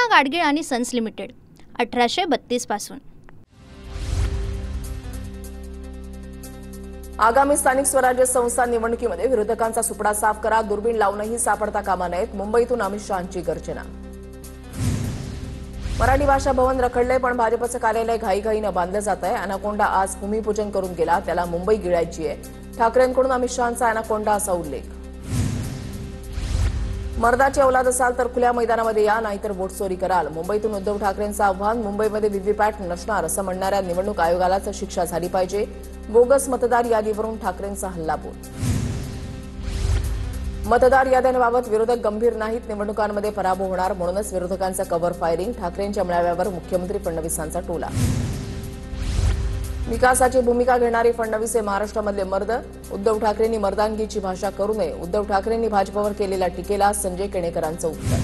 कृष्णा गाडगीळ आणि sons limited 1832 पासून। आगामी स्थानिक स्वराज्य संस्था निवडणुकीमध्ये विरोधकांचा सुपडा साफ करा, दुर्बीण लावूनही सापडता कामा नयेत, मुंबईतून अमित शहांची गर्जना। मराठी भाषा भवन रखडले पण भाजपचं कार्यालय घाईघाईनं बांधलं जात आहे। अॅनाकोंडा आज भूमिपूजन करून गेला, त्याला मुंबई गिळायची आहे। ठाकरेंकडून अमित शहांचा अॅनाकोंडा असा उल्लेख। मर्दाची औलाद असाल तर खुल्या मैदानामध्ये या, नाहीतर वोट चोरी कराल, मुंबईतून उद्धव ठाकरेंचं आव्हान। मुंबईमध्ये व्हीव्हीपॅट नसणार असं म्हणणाऱ्या निवडणूक आयोगालाच शिक्षा झाली पाहिजे। बोगस मतदार यादीवरून ठाकरेंचा हल्लाबोल। मतदार याद्यांबाबत विरोधक गंभीर नाहीत, निवडणुकांमध्ये पराभव होणार म्हणूनच विरोधकांचं कव्हर फायरिंग। ठाकरेंच्या मेळाव्यावर मुख्यमंत्री फडणवीसांचा टोला। विकासाची भूमिका घेणारे फडणवीस हे महाराष्ट्रामधले मर्द, उद्धव ठाकरेंनी मर्दांगीची भाषा करू नये। उद्धव ठाकरेंनी भाजपवर केलेल्या टीकेला संजय केणेकरांचं उत्तर।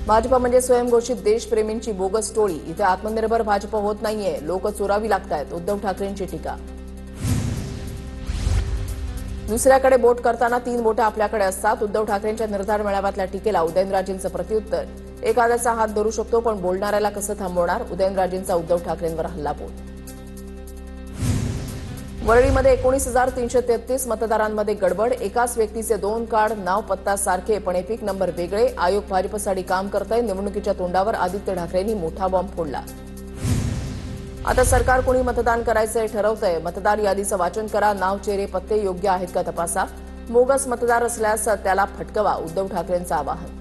भाजप म्हणजे स्वयंघोषित देशप्रेमींची बोगस टोळी, इथे आत्मनिर्भर भाजप होत नाहीये, लोक चोरावी लागतायत, उद्धव ठाकरेंची टीका। दुसऱ्याकडे बोट करताना 3 बोटं आपल्याकडे असतात, उद्धव ठाकरेंच्या निर्धार मेळाव्यातल्या टीकेला उदयनराजेंचं प्रत्युत्तर। एखाद्याचा हात धरू शकतो पण बोलणाऱ्याला कसं थांबवणार, उदयनराजेंचा उद्धव ठाकरेंवर हल्लाबोल। वरळीमध्ये 19,333 मतदारांमध्ये गडबड, एकाच व्यक्तीचे 2 कार्ड, नाव पत्ता सारखे पण एपिक नंबर वेगळे। आयोग भाजपसाठी काम करतंय, निवडणुकीच्या तोंडावर आदित्य ठाकरेंनी मोठा बॉम्ब फोडला। आता सरकार कोणी मतदान करायचं हे ठरवतंय, मतदार यादीचं वाचन करा, नाव चेहरे पत्ते योग्य आहेत का तपासा, बोगस मतदार असल्यास त्याला फटकवा, उद्धव ठाकरेंचं आवाहन।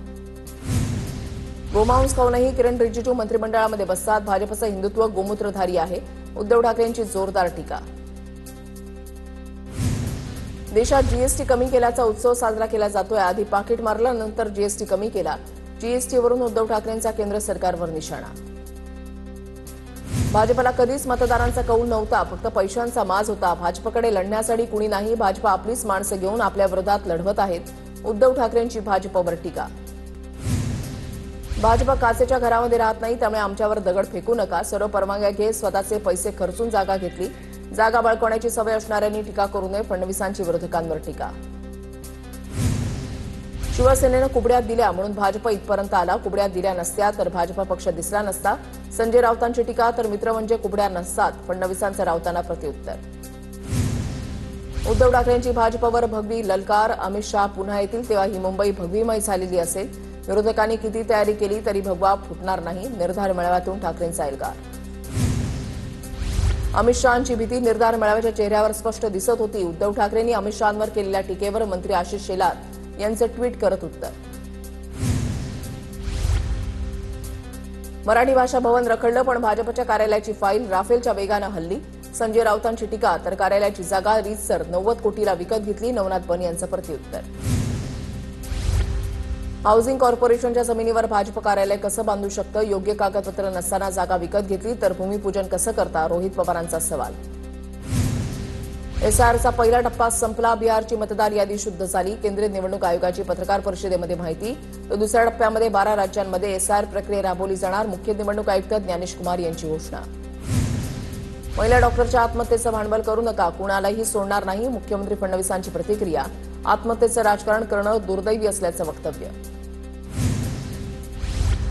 गोमांस खाऊनही किरण रिजिजू मंत्रिमंडळामध्ये बसतात, भाजपचं हिंदुत्व गोमूत्रधारी आहे, उद्धव ठाकरेंची जोरदार टीका। देशात जीएसटी कमी केल्याचा उत्सव साजरा केला जातोय, आधी पाकिट मारलं नंतर जीएसटी कमी केला, जीएसटीवरून उद्धव ठाकरेंचा केंद्र सरकारवर निशाणा। भाजपला कधीच मतदारांचा कौल नव्हता, फक्त पैशांचा माज होता, भाजपकडे लढण्यासाठी कुणी नाही, भाजप आपलीच माणसं घेऊन आपल्या विरोधात लढवत आहेत, उद्धव ठाकरेंची भाजपवर टीका। भाजप काचेच्या घरामध्ये राहत नाही, त्यामुळे आमच्यावर दगड फेकू नका, सर्व परवानग्या घेत स्वतःचे पैसे खर्चून जागा घेतली, जागा बळकवण्याची सवय असणाऱ्यांनी टीका करू नये, फडणवीसांची विरोधकांवर टीका। शिवसेनेनं कुबड्यात दिल्या म्हणून भाजप इथपर्यंत आला, कुबड्यात दिल्या नसत्या तर भाजप पक्ष दिसला नसता, संजय राऊतांची टीका। तर मित्र म्हणजे कुबड्या नसतात, फडणवीसांचं राऊतांना प्रत्युत्तर। उद्धव ठाकरेंची भाजपवर भगवी ललकार, अमित शहा पुन्हा येतील तेव्हा ही मुंबई भगवीमय झालेली असेल, विरोधकांनी किती तयारी केली तरी भगवा फुटणार नाही, निर्धार मेळाव्यातून ठाकरेंचा एल्गार। अमित शहांची भीती निर्धार मेळाव्याच्या चेहऱ्यावर स्पष्ट दिसत होती, उद्धव ठाकरेंनी अमित शहांवर केलेल्या टीकेवर मंत्री आशिष शेलार यांचं ट्विट करत उत्तर। मराठी भाषा भवन रखडलं पण भाजपच्या कार्यालयाची फाईल राफेलच्या वेगानं हल्ली, संजय राऊतांची टीका। तर कार्यालयाची जागा रीतसर 90 कोटीला विकत घेतली, नवनाथ बन यांचं प्रत्युत्तर। हाऊसिंग कॉर्पोरेशनच्या जमिनीवर भाजप कार्यालय कसं बांधू शकतं, योग्य कागदपत्र नसताना जागा विकत घेतली तर भूमिपूजन कसं करता, रोहित पवारांचा सवाल। एसआरचा पहिला टप्पा संपला, बिहारची मतदार यादी शुद्ध झाली, केंद्रीय निवडणूक आयोगाची पत्रकार परिषदेमध्ये माहिती। तर दुसऱ्या टप्प्यामध्ये 12 राज्यांमध्ये एसआर प्रक्रिया राबवली जाणार, मुख्य निवडणूक आयुक्त ज्ञानेश कुमार यांची घोषणा। महिला डॉक्टरच्या आत्महत्येचं भांडवल करू नका, कुणालाही सोडणार नाही, मुख्यमंत्री फडणवीसांची प्रतिक्रिया। आत्महत्येचं राजकारण करणं दुर्दैवी असल्याचं वक्तव्य।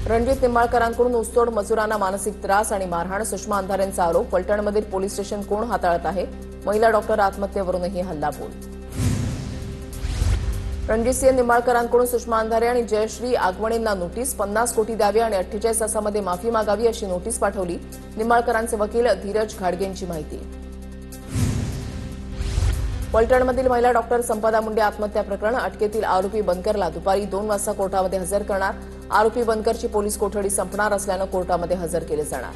रणजित निंबाळकरांकडून ऊसतोड मजुरांना मानसिक त्रास आणि मारहाण, सुषमा अंधारेंचा आरोप। फलटणमधील पोलीस स्टेशन कोण हाताळत आहे, महिला डॉक्टर आत्महत्येवरूनही हल्लाबोल। रणजितसिंह निंबाळकरांकडून सुषमा अंधारे आणि जयश्री आगवणेंना नोटीस, 50 कोटी द्यावे आणि 48 तासामध्ये माफी मागावी अशी नोटीस पाठवली, निंबाळकरांचे वकील धीरज घाडगेंची माहिती। फलटणमधील महिला डॉक्टर संपदा मुंडे आत्महत्या प्रकरण, अटकेतील आरोपी बनकरला दुपारी 2 वाजता कोर्टामध्ये हजर करणार, आरोपी बनकरची पोलीस कोठडी संपणार असल्यानं कोर्टामध्ये हजर केले जाणार।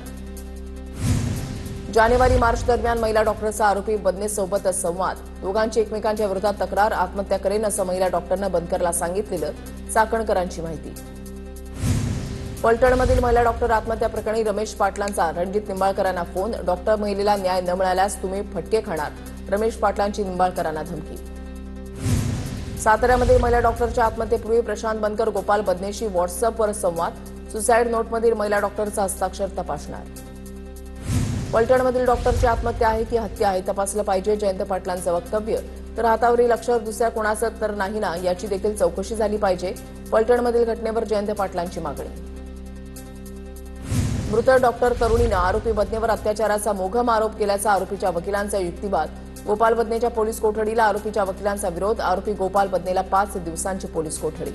जानेवारी-मार्च दरम्यान महिला डॉक्टरचा आरोपी बदनेसोबत संवाद, दोघांची एकमेकांच्या विरोधात तक्रार, आत्महत्या करेन असं महिला डॉक्टरनं बनकरला सांगितलेलं, चाकणकरांची माहिती। फलटणमधील महिला डॉक्टर आत्महत्या प्रकरणी रमेश पाटलांचा रणजित निंबाळकरांना फोन, डॉक्टर महिलेला न्याय न मिळाल्यास तुम्ही फटके खाणार, रमेश पाटलांची निंबाळकरांना धमकी। साताऱ्यामध्ये महिला डॉक्टरच्या आत्महत्येपूर्वी प्रशांत बनकर गोपाल बदनेशी व्हॉट्सअपवर संवाद, सुसाईड नोटमधील महिला डॉक्टरचा हस्ताक्षर तपासणार। फलटणमधील डॉक्टरची आत्महत्या आहे की हत्या आहे तपासलं पाहिजे, जयंत पाटलांचं वक्तव्य। तर हातावरील अक्षर दुसऱ्या कोणाचं तर नाही ना याची देखील चौकशी झाली पाहिजे. फलटणमधील घटनेवर जयंत पाटलांची मागणी. मृत डॉक्टर तरुणीनं आरोपी बदनेवर अत्याचाराचा मोघम आरोप केल्याचा आरोपीच्या वकिलांचा युक्तिवाद. गोपाल बदनेच्या पोलीस कोठडीला आरोपीच्या वकिलांचा विरोध. आरोपी गोपाल बदनेला 5 दिवसांची पोलीस कोठडी.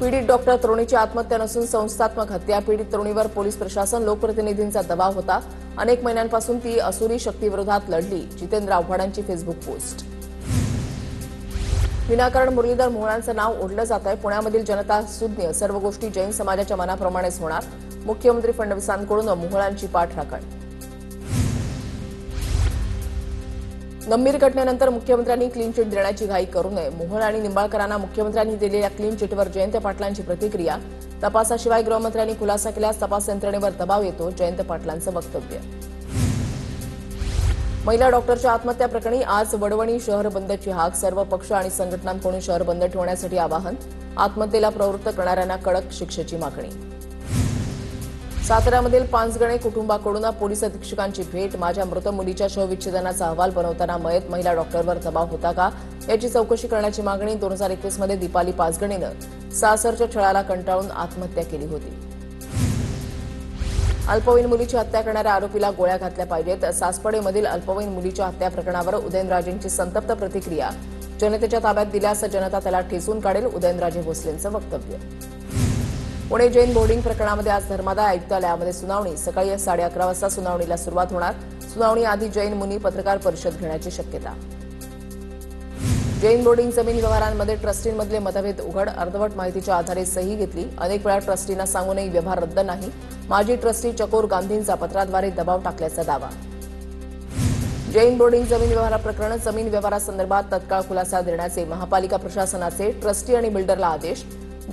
पीडित डॉक्टर तरुणीची आत्महत्या नसून संस्थात्मक हत्या. पीडित तरुणीवर पोलीस प्रशासन लोकप्रतिनिधींचा दबाव होता. अनेक महिन्यांपासून ती असुरी शक्तीविरोधात लढली. जितेंद्र आव्हाडांची फेसबुक पोस्ट. विनाकारण मुरलीधर मोहोळांचं नाव ओढलं जात आहे. पुण्यामधील जनता सुज्ञ सर्व गोष्टी जैन समाजाच्या मनाप्रमाणेच होणार. मुख्यमंत्री फडणवीसांकडून मोहोळांची पाठराखण. गंभीर घटनेनंतर मुख्यमंत्र्यांनी क्लीन चिट देण्याची घाई करू नये. मोहोळ आणि निंबाळकरांना मुख्यमंत्र्यांनी दिलेल्या क्लीन चिटवर जयंत पाटलांची प्रतिक्रिया. तपासाशिवाय गृहमंत्र्यांनी खुलासा केल्यास तपास यंत्रणेवर दबाव येतो. जयंत पाटलांचं वक्तव्य. महिला डॉक्टरच्या आत्महत्या प्रकरणी आज वडवणी शहर बंदची हाक. सर्व पक्ष आणि संघटनांकडून शहर बंद ठेवण्यासाठी आवाहन. आत्महत्येला प्रवृत्त करणाऱ्यांना कडक शिक्षेची मागणी. साताऱ्यामधील पांचगणे कुटुंबाकडून पोलीस अधीक्षकांची भेट. माझ्या मृत मुलीच्या शवविच्छेदनाचा अहवाल बनवताना मयत महिला डॉक्टरवर दबाव होता का याची चौकशी करण्याची मागणी. 2021 मध्ये दीपाली पाचगणेनं सासरच्या छळाला कंटाळून आत्महत्या केली होती. अल्पवयीन मुलीची हत्या करणाऱ्या आरोपीला गोळ्या घातल्या पाहिजेत. सासपडेमधील अल्पवयीन मुलीच्या हत्या प्रकरणावर उदयनराजेंची संतप्त प्रतिक्रिया. जनतेच्या ताब्यात दिल्यास जनता त्याला ठेचून काढेल. उदयनराजे भोसलेंचं वक्तव्य. पुणे जैन बोर्डिंग प्रकरणामध्ये आज धर्मादाय आयुक्तालयामध्ये सुनावणी. सकाळी 11:30 वाजता सुनावणीला सुरुवात होणार. सुनावणीआधी जैन मुनी पत्रकार परिषद घेण्याची शक्यता. जैन बोर्डिंग जमीन व्यवहारांमध्ये ट्रस्टींमधले मतभेद उघड. अर्धवट माहितीच्या आधारे सही घेतली. अनेक वेळा ट्रस्टींना सांगूनही व्यवहार रद्द नाही. माजी ट्रस्टी चकोर गांधींचा पत्राद्वारे दबाव टाकल्याचा दावा. जैन बोर्डिंग जमीन व्यवहार प्रकरण. जमीन व्यवहारासंदर्भात तत्काळ खुलासा देण्याचे महापालिका प्रशासनाचे ट्रस्टी आणि बिल्डरला आदेश.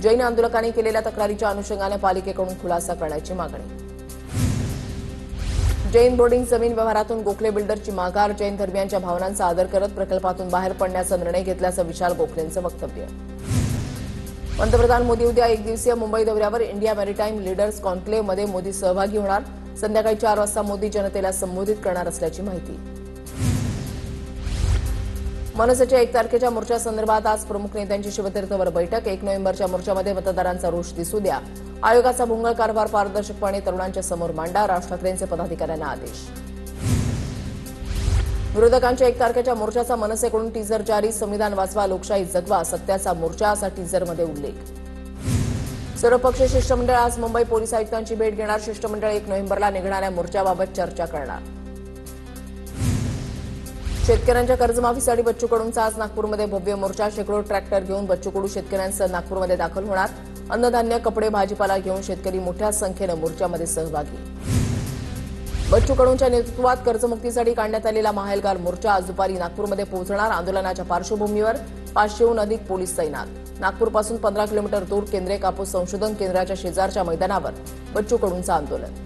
जैन आंदोलकांनी केलेल्या तक्रारीच्या अनुषंगाने पालिकेकडून खुलासा करण्याची मागणी. जैन बोर्डिंग जमीन व्यवहारातून गोखले बिल्डरची माघार. जैन धर्मियांच्या भावनांचा आदर करत प्रकल्पातून बाहेर पडण्याचा निर्णय घेतल्याचं विशाल गोखलेंचं वक्तव्य. पंतप्रधान मोदी उद्या 1 दिवसीय मुंबई दौऱ्यावर. इंडिया मॅरिटाईम लीडर्स कॉन्क्लेव्हमध्ये मोदी सहभागी होणार. संध्याकाळी 4 वाजता मोदी जनतेला संबोधित करणार असल्याची माहिती. मनसेच्या 1 तारखेच्या मोर्चासंदर्भात आज प्रमुख नेत्यांची शिवतीर्थवर बैठक. 1 नोव्हेंबरच्या मोर्चामध्ये मतदारांचा रोष दिसू द्या. आयोगाचा भोंगळ कारभार पारदर्शकपणे तरुणांच्या समोर मांडा. राज ठाकरेंचे पदाधिकाऱ्यांना आदेश. विरोधकांच्या 1 तारखेच्या मोर्चाचा मनसेकडून टीझर जारी. संविधान वाचवा, लोकशाही जगवा, सत्याचा मोर्चा असा टीझरमध्ये उल्लेख. सर्वपक्षीय शिष्टमंडळ आज मुंबई पोलीस आयुक्तांची भेट घेणार. शिष्टमंडळ 1 नोव्हेंबरला निघणाऱ्या मोर्चाबाबत चर्चा करणार. शेतकऱ्यांच्या कर्जमाफीसाठी बच्चू कडूंचा आज नागपूरमध्ये भव्य मोर्चा. शेकडो ट्रॅक्टर घेऊन बच्चू कडू शेतकऱ्यांसह नागपूरमध्ये दाखल होणार. अन्नधान्य, कपडे, भाजीपाला घेऊन शेतकरी मोठ्या संख्येनं मोर्चामध्ये सहभागी. बच्चू कडूंच्या नेतृत्वात कर्जमुक्तीसाठी काढण्यात आलेला महाएल्गार मोर्चा आज दुपारी नागपूरमध्ये पोहोचणार. आंदोलनाच्या पार्श्वभूमीवर 500हून अधिक पोलीस तैनात. नागपूरपासून 15 किलोमीटर दूर केंद्रीय कापूस संशोधन केंद्राच्या शेजारच्या मैदानावर बच्चू कडूंचं आंदोलन.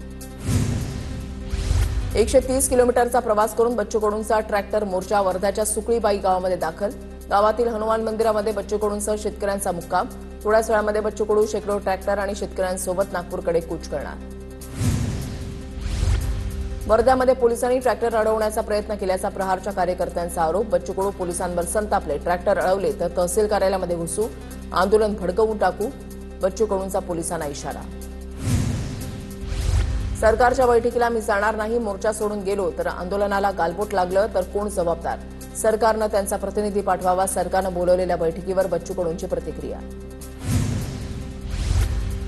130 किलोमीटरचा प्रवास करून बच्चू कडूंचा ट्रॅक्टर मोर्चा वर्ध्याच्या सुकळीबाई गावामध्ये दाखल. गावातील हनुमान मंदिरामध्ये बच्चू कडूंसह शेतकऱ्यांचा मुक्काम. थोड्याच वेळामध्ये बच्चू कडू शेकडो ट्रॅक्टर आणि शेतकऱ्यांसोबत नागपूरकडे कूच करणार. वर्ध्यामध्ये पोलिसांनी ट्रॅक्टर अडवण्याचा प्रयत्न केल्याचा प्रहारच्या कार्यकर्त्यांचा आरोप. बच्चू कडू पोलिसांवर संतापले. ट्रॅक्टर अडवले तर तहसील कार्यालयामध्ये घुसू, आंदोलन भडकवून टाकू, बच्चू कडूंचा पोलिसांना इशारा. सरकारच्या बैठकीला मी जाणार नाही. मोर्चा सोडून गेलो तर आंदोलनाला गालबोट लागलं तर कोण जबाबदार? सरकारनं त्यांचा प्रतिनिधी पाठवावा. सरकारनं बोलवलेल्या बैठकीवर बच्चू कडूंची प्रतिक्रिया.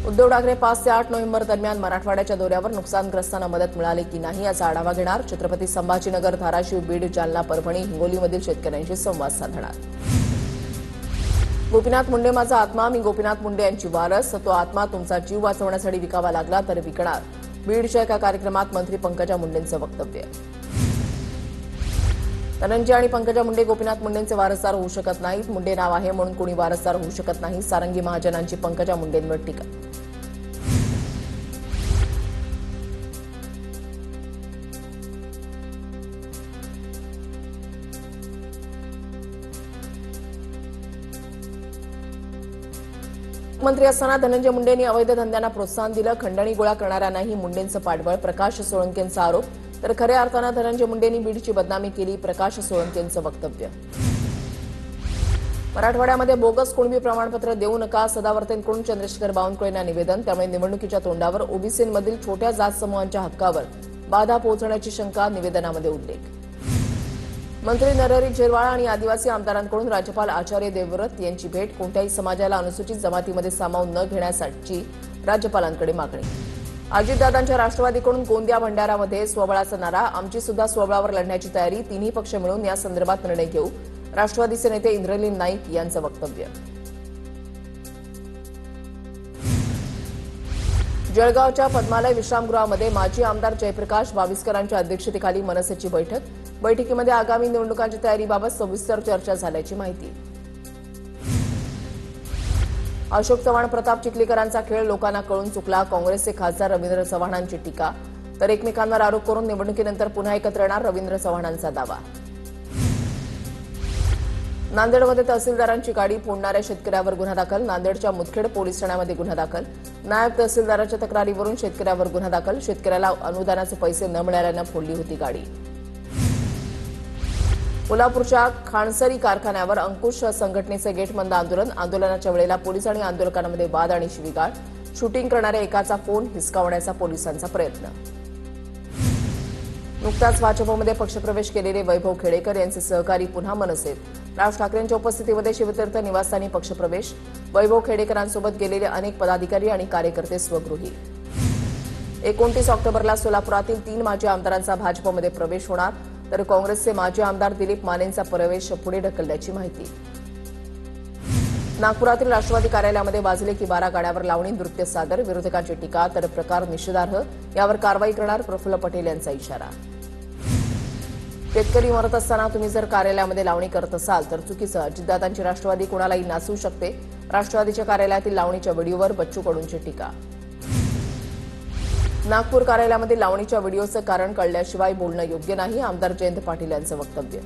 उद्धव ठाकरे 5 ते 8 नोव्हेंबर दरम्यान मराठवाड्याच्या दौऱ्यावर. नुकसानग्रस्तांना मदत मिळाली की नाही याचा आढावा घेणार. छत्रपती संभाजीनगर, धाराशिव, बीड, जालना, परभणी, हिंगोलीमधील शेतकऱ्यांशी संवाद साधणार. गोपीनाथ मुंडे माझा आत्मा. मी गोपीनाथ मुंडे यांची वारस. तो आत्मा तुमचा जीव वाचवण्यासाठी विकावा लागला तर विकणार. बीडच्या एका कार्यक्रमात मंत्री पंकजा मुंडेंचं वक्तव्य. धनंजय आणि पंकजा मुंडे गोपीनाथ मुंडेंचे वारसदार होऊ शकत नाहीत. मुंडे नाव आहे म्हणून कोणी वारसदार होऊ शकत नाही. सारंगी महाजनांची पंकजा मुंडेंवर टीका. मंत्री असताना धनंजय मुंडेंनी अवैध धंद्यांना प्रोत्साहन दिलं. खंडणी गोळा करणाऱ्यांनाही मुंडेंचं पाठबळ. प्रकाश सोळंकेंचा आरोप. तर खऱ्या अर्थानं धनंजय मुंडेंनी बीडची बदनामी केली, प्रकाश सोळंकेंचं वक्तव्य. मराठवाड्यामध्ये बोगस कुणबी प्रमाणपत्र देऊ नका, सदावर्तेंकडून चंद्रशेखर बावनकुळेंना निवेदन. त्यामुळे निवडणुकीच्या तोंडावर ओबीसींमधील छोट्या जात समूहांच्या हक्कावर बाधा पोहोचण्याची शंका, निवेदनामध्ये उल्लेख. मंत्री नरहरी झिरवाळ आणि आदिवासी आमदारांकडून राज्यपाल आचार्य देवव्रत यांची भेट. कोणत्याही समाजाला अनुसूचित जमातीमध्ये सामावून न घेण्यासाठी राज्यपालांकडे मागणी. अजितदादांच्या राष्ट्रवादीकडून गोंदिया भंडारामध्ये स्वबळाचा नारा. आमची सुद्धा स्वबळावर लढण्याची तयारी, तिन्ही पक्ष मिळून या संदर्भात निर्णय घेऊ. राष्ट्रवादीचे नेते इंद्रनील नाईक यांचं वक्तव्य. जळगावच्या पद्मालय विश्रामगृहामध्ये माजी आमदार जयप्रकाश बाविस्करांच्या अध्यक्षतेखाली मनसेची बैठक. बैठकीमध्ये आगामी निवडणुकांच्या तयारीबाबत सविस्तर चर्चा झाल्याची माहिती. अशोक चव्हाण प्रताप चिखलीकरांचा खेळ लोकांना कळून चुकला, काँग्रेसचे खासदार रवींद्र चव्हाणांची टीका. तर एकमेकांवर आरोप करून निवडणुकीनंतर पुन्हा एकत्र येणार, रवींद्र चव्हाणांचा दावा. नांदेडमध्ये तहसीलदारांची गाडी फोडणाऱ्या शेतकऱ्यावर गुन्हा दाखल. नांदेडच्या मुदखेड पोलीस ठाण्यामध्ये गुन्हा दाखल. नायब तहसीलदाराच्या तक्रारीवरून शेतकऱ्यावर गुन्हा दाखल. शेतकऱ्याला अनुदानाचे पैसे न मिळाल्यानं फोडली होती गाडी. कोल्हापूरच्या खाणसरी कारखान्यावर अंकुश संघटनेचं गेट बंद आंदोलन. आंदोलनाच्या वेळेला पोलीस आणि आंदोलकांमध्ये वाद आणि शिवीगाळ. शूटिंग करणाऱ्या एकाचा फोन हिसकावण्याचा पोलिसांचा प्रयत्न. नुकताच भाजपमध्ये पक्षप्रवेश केलेले वैभव खेडेकर यांचे सहकारी पुन्हा मनसेत. राज ठाकरेंच्या उपस्थितीमध्ये शिवतीर्थ निवासस्थानी पक्षप्रवेश. वैभव खेडेकरांसोबत गेलेले अनेक पदाधिकारी आणि कार्यकर्ते स्वगृही. 29 ऑक्टोबरला सोलापुरातील 3 माजी आमदारांचा भाजपमध्ये प्रवेश होणार. तर काँग्रेसचे माजी आमदार दिलीप मानेंचा प्रवेश पुढे ढकलल्याची माहिती. नागपुरातील राष्ट्रवादी कार्यालयामध्ये वाजले की 12 गाड्यावर लावणी नृत्य सादर. विरोधकांची टीका, तर प्रकार निषेधार्ह, यावर कारवाई करणार, प्रफुल्ल पटेल यांचा इशारा. शेतकरी मरत असताना तुम्ही जर कार्यालयामध्ये लावणी करत असाल तर चुकीचं. अजितदादांची राष्ट्रवादी कोणालाही नाचवू शकते. राष्ट्रवादीच्या कार्यालयातील लावणीच्या व्हिडिओवर बच्चू कडूंची टीका. नागपूर कार्यालयामध्ये लावणीच्या व्हिडिओचं कारण कळल्याशिवाय बोलणं योग्य नाही, आमदार जयंत पाटील यांचं वक्तव्य.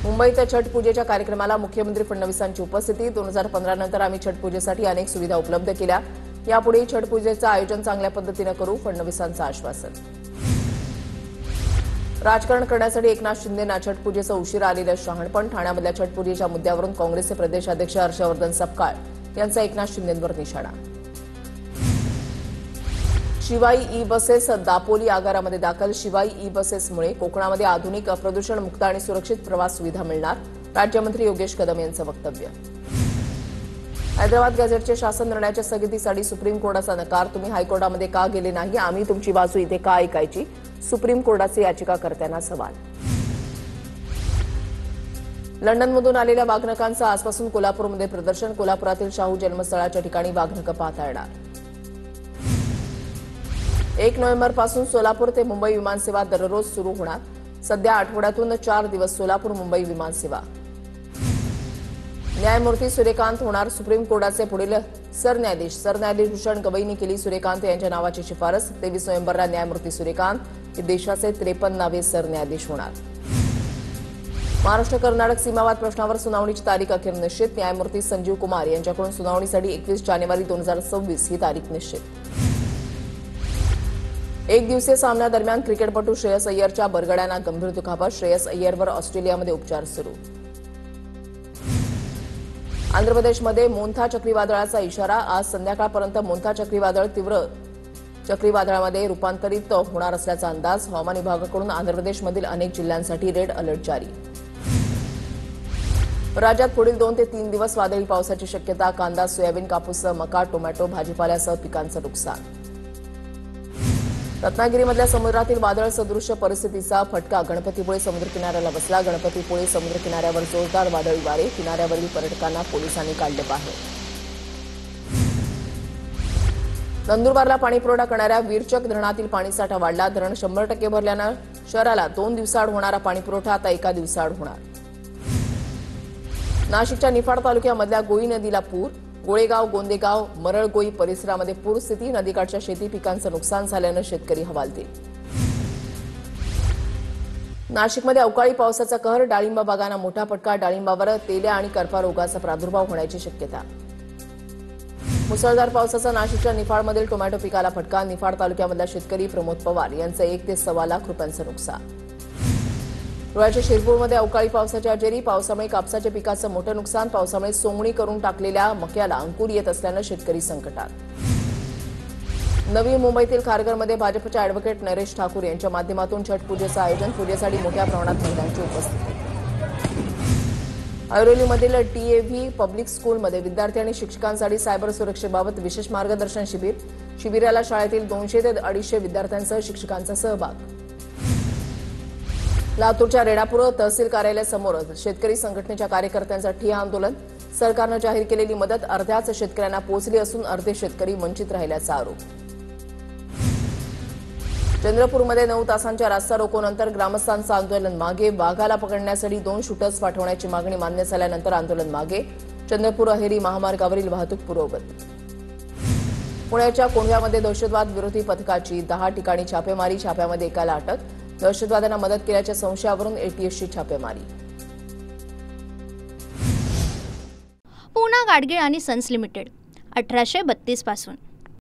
मुंबईत छठ पूजेच्या कार्यक्रमाला मुख्यमंत्री फडणवीसांची उपस्थिती. 2015 नंतर आम्ही छठ पूजेसाठी अनेक सुविधा उपलब्ध केल्या. यापुढेही छठ पूजेचं आयोजन चांगल्या पद्धतीनं करू, फडणवीसांचं आश्वासन. राजकारण करण्यासाठी एकनाथ शिंदेंना छठ पूजेचं उशीर आलेलं शहाणपण. ठाण्यामधल्या छठ पूजेच्या मुद्द्यावरून काँग्रेसचे प्रदेशाध्यक्ष हर्षवर्धन सपकाळ यांचा एकनाथ शिंदेंवर निशाणा. शिवाई ई बसेस दापोली आगारामध्ये दाखल. शिवाई ई बसेसमुळे कोकणामध्ये आधुनिक, प्रदूषणमुक्त आणि सुरक्षित प्रवास सुविधा मिळणार, राज्यमंत्री योगेश कदम यांचं वक्तव्य. हैदराबाद गॅझेटच्या शासन निर्णयाच्या स्थगितीसाठी सुप्रीम कोर्टाचा नकार. तुम्ही हायकोर्टामध्ये का गेले नाही, आम्ही तुमची बाजू इथे का ऐकायची, सुप्रीम कोर्टाचे याचिकाकर्त्यांना सवाल. लंडनमधून आलेल्या वाघनखांचं आजपासून कोल्हापूरमध्ये प्रदर्शन. कोल्हापुरातील शाहू जन्मस्थळाच्या ठिकाणी वाघनखं पाहता येणार. 1 नोव्हेंबरपासून सोलापूर ते मुंबई विमानसेवा दररोज सुरू होणार. सध्या आठवड्यातून 4 दिवस सोलापूर मुंबई विमानसेवा. न्यायमूर्ती सूर्यकांत होणार सुप्रीम कोर्टाचे पुढील सरन्यायाधीश. सरन्यायाधीश भूषण गवईंनी केली सूर्यकांत यांच्या नावाची शिफारस. 23 नोव्हेंबरला न्यायमूर्ती सूर्यकांत हे देशाचे 53वे सरन्यायाधीश होणार. महाराष्ट्र कर्नाटक सीमावाद प्रश्नावर सुनावणीची तारीख अखेर निश्चित. न्यायमूर्ती संजीव कुमार यांच्याकडून सुनावणीसाठी 21 जानेवारी 2026 ही तारीख निश्चित. एक दिवसीय सामन्यादरम्यान क्रिकेटपटू श्रेयस अय्यरच्या बरगड्यांना गंभीर दुखापत. श्रेयस अय्यरवर ऑस्ट्रेलियामध्ये उपचार सुरू. आंध्र प्रदेशमध्ये मोन्था चक्रीवादळाचा इशारा. आज संध्याकाळपर्यंत मोन्था चक्रीवादळ तीव्र चक्रीवादळामध्ये रूपांतरित होणार असल्याचा अंदाज. हवामान विभागाकडून आंध्र प्रदेशमधील अनेक जिल्ह्यांसाठी रेड अलर्ट जारी. राज्यात पुढील 2 ते 3 दिवस वादळी पावसाची शक्यता. कांदा, सोयाबीन, कापूस, मका, टोमॅटो, भाजीपाल्यासह पिकांचं नुकसान. रत्नागिरीमधल्या समुद्रातील वादळ सदृश्य परिस्थितीचा फटका गणपतीपुळे समुद्रकिनाऱ्याला बसला. गणपतीपुळे समुद्रकिनाऱ्यावर जोरदार वादळी वारे. किनाऱ्यावरील पर्यटकांना पोलिसांनी काढले बाहेर. नंदुरबारला पाणीपुरवठा करणाऱ्या वीरचक धरणातील पाणीसाठा वाढला. धरण 100% भरल्यानं शहराला 2 दिवसाआड होणारा पाणीपुरवठा आता 1 दिवसाआड होणार. नाशिकच्या निफाड तालुक्यामधल्या गोई नदीला पूर. गोळेगाव, गोंदेगाव, मरळगोई परिसरामध्ये पूरस्थिती. नदीकाठच्या शेती पिकांचं नुकसान झाल्यानं शेतकरी हवालदिल. नाशिकमध्ये अवकाळी पावसाचा कहर. डाळिंब बागांना मोठा फटका. डाळिंबावर तेल्या आणि करपा रोगाचा प्रादुर्भाव होण्याची शक्यता. मुसळधार पावसाचा नाशिकच्या निफाडमधील टोमॅटो पिकाला फटका. निफाड तालुक्यामधला शेतकरी प्रमोद पवार यांचं 1 ते 1.25 लाख रुपयांचं नुकसान. धुळ्याच्या शिरपूरमध्ये अवकाळी पावसाच्या हजेरी. पावसामुळे कापसाच्या पिकाचं मोठं नुकसान. पावसामुळे सोंगणी करून टाकलेल्या मक्याला अंकुर येत असल्यानं शेतकरी संकटात. नवी मुंबईतील खारघरमध्ये भाजपच्या अॅडव्होकेट नरेश ठाकूर यांच्या माध्यमातून छठ पूजेचं आयोजन. पूजेसाठी मोठ्या प्रमाणात महिलांची उपस्थिती. ऐरोलीमधील टीएव्ही पब्लिक स्कूलमध्ये विद्यार्थी आणि शिक्षकांसाठी सायबर सुरक्षेबाबत विशेष मार्गदर्शन शिबिर. शिबिराला शाळेतील 200 ते 250 विद्यार्थ्यांसह शिक्षकांचा सहभाग. लातूरच्या रेणापूर तहसील कार्यालयासमोर शेतकरी संघटनेच्या कार्यकर्त्यांचं ठिय्या आंदोलन. सरकारनं जाहीर केलेली मदत अर्ध्याच शेतकऱ्यांना पोहोचली असून अर्धे शेतकरी वंचित राहिल्याचा आरोप. चंद्रपूरमध्ये 9 तासांच्या रास्ता रोकोनंतर ग्रामस्थांचं आंदोलन मागे. वाघाला पकडण्यासाठी 2 शूटर्स पाठवण्याची मागणी मान्य झाल्यानंतर आंदोलन मागे. चंद्रपूर अहेरी महामार्गावरील वाहतूक पूर्ववत. पुण्याच्या कोंढव्यामध्ये दहशतवाद विरोधी पथकाची 10 ठिकाणी छापेमारी. छाप्यामध्ये एकाला अटक. दहशतवाद्यांना मदत केल्याच्या संशयावरून एटीएसची छापेमारी. पूना गाडगीळ आणि सन्स लिमिटेड 1832 पासून